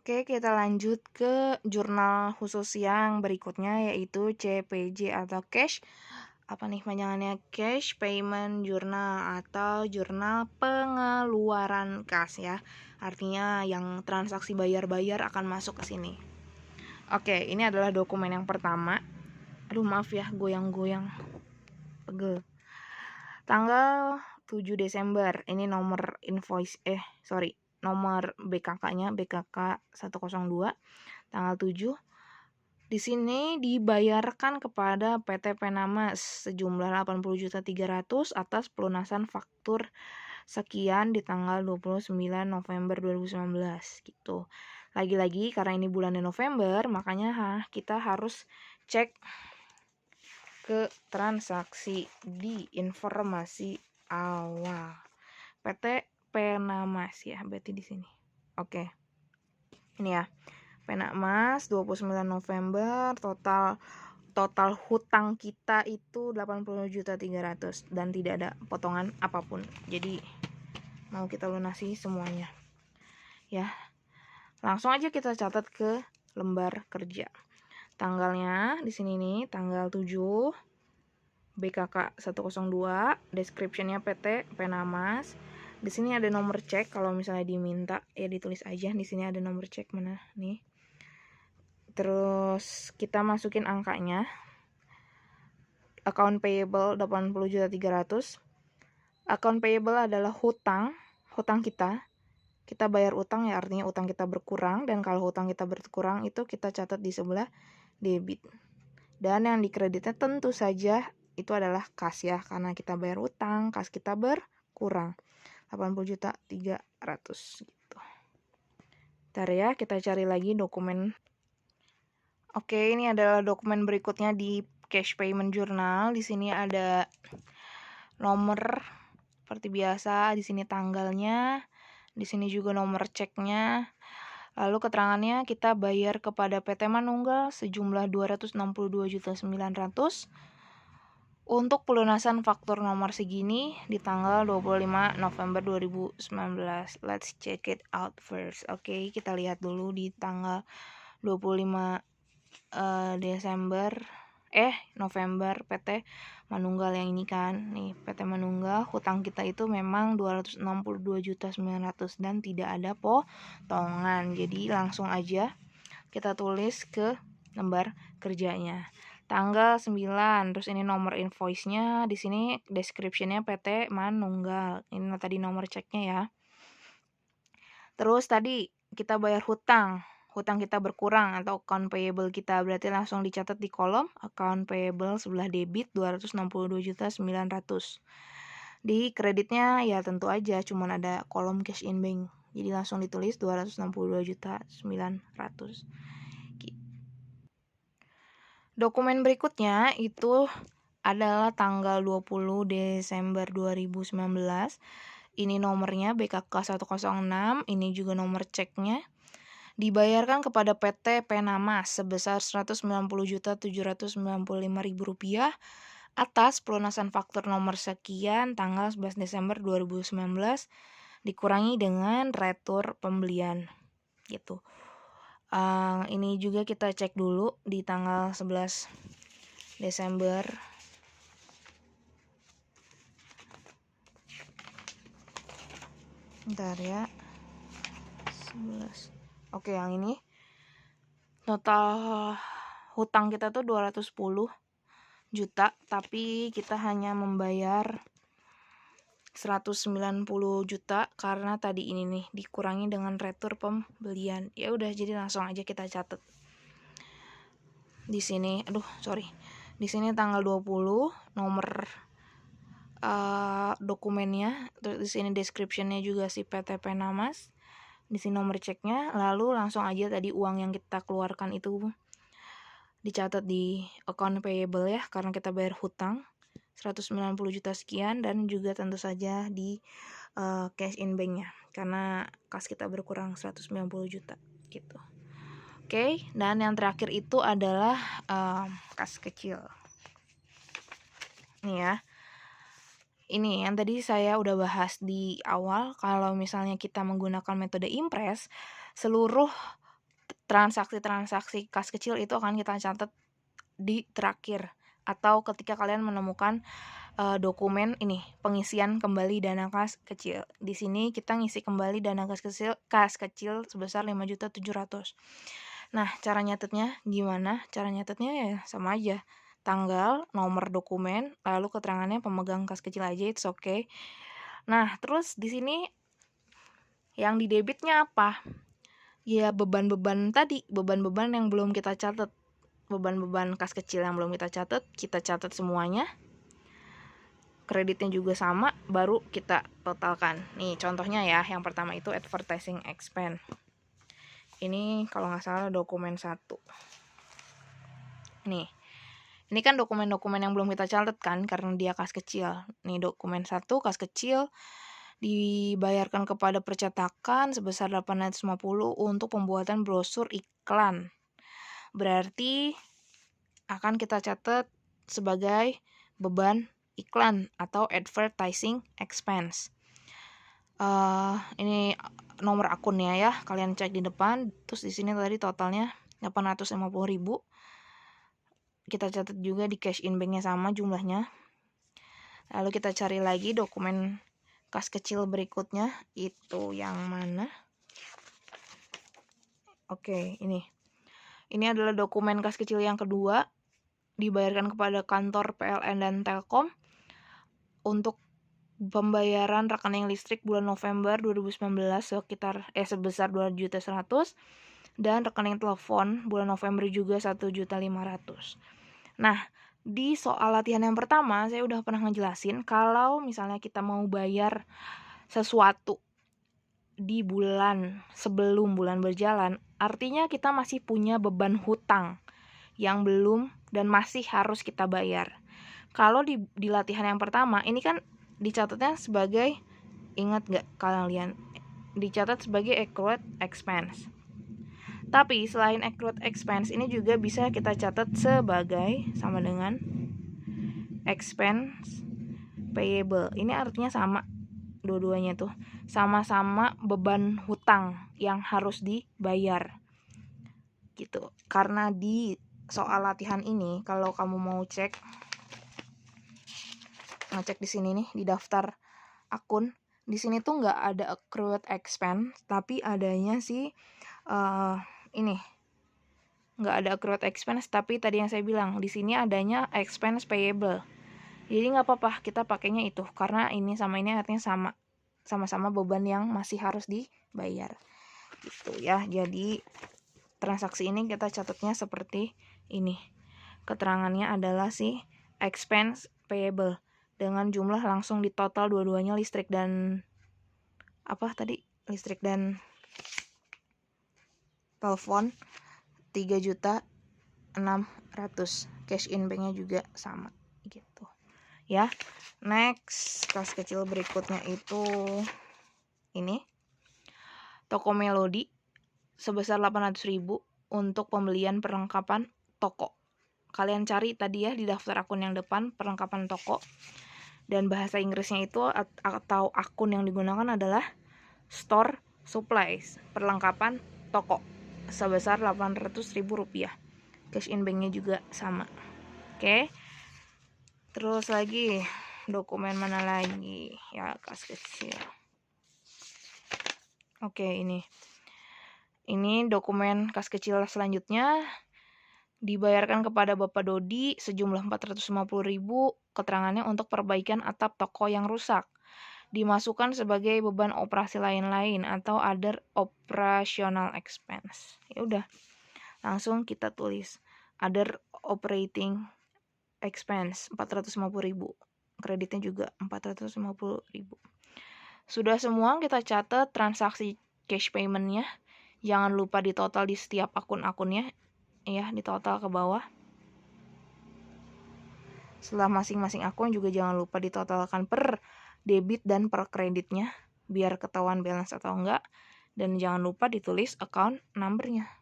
Oke, kita lanjut ke jurnal khusus yang berikutnya, yaitu CPJ atau Cash panjangannya? Cash Payment Journal atau jurnal pengeluaran kas ya. Artinya yang transaksi bayar-bayar akan masuk ke sini. Oke, ini adalah dokumen yang pertama. Aduh, maaf ya, goyang-goyang. Pegel. Tanggal 7 Desember. Ini nomor invoice nomor BKK-nya, BKK 102 tanggal 7. Di sini dibayarkan kepada PT Penamas sejumlah 80.300.000 atas pelunasan faktur sekian di tanggal 29 November 2019 gitu. Lagi-lagi karena ini bulan November, makanya kita harus cek ke transaksi di informasi awal. PT Penamas ya, berarti di sini. Oke. Ini ya. Penamas 29 November total hutang kita itu 80.300.000 dan tidak ada potongan apapun. Jadi mau kita lunasi semuanya. Ya. Langsung aja kita catat ke lembar kerja. Tanggalnya di sini nih, tanggal 7 BKK 102, description-nya PT Penamas. Di sini ada nomor cek, kalau misalnya diminta ya ditulis aja. Di sini ada nomor cek mana nih. Terus kita masukin angkanya. Account payable 80.300.000. Account payable adalah hutang kita. Kita bayar utang ya, artinya utang kita berkurang, dan kalau hutang kita berkurang itu kita catat di sebelah debit. Dan yang dikreditnya tentu saja itu adalah kas ya, karena kita bayar utang, kas kita berkurang 80.300.000 gitu. Ntar ya, kita cari lagi dokumen. Oke, ini adalah dokumen berikutnya di Cash Payment Journal. Di sini ada nomor seperti biasa, di sini tanggalnya, di sini juga nomor ceknya. Lalu keterangannya kita bayar kepada PT Manunggal sejumlah 262.900.000 untuk pelunasan faktur nomor segini di tanggal 25 November 2019. Let's check it out first. Oke, kita lihat dulu di tanggal 25 November PT Manunggal yang ini kan. Nih, PT Manunggal hutang kita itu memang 262.900.000 dan tidak ada potongan. Jadi langsung aja kita tulis ke lembar kerjanya. Tanggal 9, terus ini nomor invoice-nya, di sini description-nya PT Manunggal. Ini tadi nomor ceknya ya. Terus tadi kita bayar hutang kita berkurang atau account payable kita, berarti langsung dicatat di kolom account payable sebelah debit 262.900.000. Di kreditnya ya tentu aja cuman ada kolom cash in bank. Jadi langsung ditulis 262.900.000. Dokumen berikutnya itu adalah tanggal 20 Desember 2019. Ini nomornya BKK 106, ini juga nomor ceknya. Dibayarkan kepada PT Penamas sebesar Rp190.795.000 atas pelunasan faktur nomor sekian tanggal 11 Desember 2019 dikurangi dengan retur pembelian gitu. Ini juga kita cek dulu di tanggal 11 Desember. Bentar ya. 11. Oke, yang ini total hutang kita tuh 210 juta, tapi kita hanya membayar 190 juta karena tadi ini nih dikurangi dengan retur pembelian. Ya udah, jadi langsung aja kita catat. Di sini, Di sini tanggal 20 nomor dokumennya, terus di sini description-nya juga si PT Penamas. Di sini nomor ceknya, lalu langsung aja tadi uang yang kita keluarkan itu dicatat di account payable ya, karena kita bayar hutang 190 juta sekian, dan juga tentu saja di cash in bank-nya karena kas kita berkurang 190 juta gitu. Oke, dan yang terakhir itu adalah kas kecil. Nih ya. Ini yang tadi saya udah bahas di awal, kalau misalnya kita menggunakan metode Impress, seluruh transaksi-transaksi kas kecil itu akan kita catat di terakhir atau ketika kalian menemukan dokumen ini pengisian kembali dana kas kecil. Di sini kita ngisi kembali dana kas kecil sebesar 5.700.000. Nah, cara nyatetnya gimana? Cara nyatetnya ya sama aja. Tanggal, nomor dokumen, lalu keterangannya pemegang kas kecil aja, it's okay. Nah, terus di sini yang di debitnya apa? Ya beban-beban tadi, beban-beban yang belum kita catat. Beban-beban kas kecil yang belum kita catat semuanya. Kreditnya juga sama, baru kita totalkan. Nih contohnya ya, yang pertama itu advertising expense. Ini kalau nggak salah dokumen 1. Nih, ini kan dokumen-dokumen yang belum kita catat kan, karena dia kas kecil. Nih dokumen 1 kas kecil dibayarkan kepada percetakan sebesar 850 untuk pembuatan brosur iklan. Berarti akan kita catat sebagai beban iklan atau advertising expense. Ini nomor akunnya ya, kalian cek di depan. Terus di sini tadi totalnya 850.000. Kita catat juga di cash in banknya sama jumlahnya. Lalu kita cari lagi dokumen kas kecil berikutnya, itu yang mana? Oke, ini adalah dokumen kas kecil yang kedua, dibayarkan kepada kantor PLN dan Telkom untuk pembayaran rekening listrik bulan November 2019 sebesar 2.100.000 dan rekening telepon bulan November juga 1.500.000. Nah, di soal latihan yang pertama saya udah pernah ngejelasin kalau misalnya kita mau bayar sesuatu di bulan sebelum bulan berjalan, artinya kita masih punya beban hutang yang belum dan masih harus kita bayar. Kalau di latihan yang pertama, ini kan dicatatnya sebagai, ingat gak kalian, dicatat sebagai accrued expense. Tapi selain accrued expense, ini juga bisa kita catat sebagai sama dengan expense payable. Ini artinya sama, dua-duanya tuh sama-sama beban hutang yang harus dibayar gitu. Karena di soal latihan ini, kalau kamu mau ngecek di sini nih di daftar akun, di sini tuh nggak ada accrued expense, tapi adanya sih ini nggak ada accrued expense, tapi tadi yang saya bilang di sini adanya expense payable. Jadi nggak apa-apa kita pakainya itu, karena ini sama ini artinya sama-sama beban yang masih harus dibayar gitu ya. Jadi transaksi ini kita catatnya seperti ini. Keterangannya adalah si expense payable dengan jumlah langsung di total dua-duanya listrik dan telepon 3.600.000. Cash in banknya juga sama gitu ya. Next, kas kecil berikutnya itu ini toko Melodi sebesar 800.000 untuk pembelian perlengkapan toko. Kalian cari tadi ya di daftar akun yang depan perlengkapan toko, dan bahasa Inggrisnya itu atau akun yang digunakan adalah store supplies, perlengkapan toko sebesar 800.000 rupiah. Cash in banknya juga sama. Oke. Terus lagi dokumen mana lagi ya, kas kecil. Oke, ini dokumen kas kecil selanjutnya, dibayarkan kepada Bapak Dodi sejumlah 450.000, keterangannya untuk perbaikan atap toko yang rusak. Dimasukkan sebagai beban operasi lain-lain atau other operational expense. Ya udah, langsung kita tulis other operating expense 450.000. Kreditnya juga 450.000. Sudah semua kita catat transaksi cash payment-nya. Jangan lupa ditotal di setiap akun-akunnya ya, ditotal ke bawah. Setelah masing-masing akun juga jangan lupa ditotalkan per debit dan per kreditnya biar ketahuan balance atau enggak, dan jangan lupa ditulis account number-nya.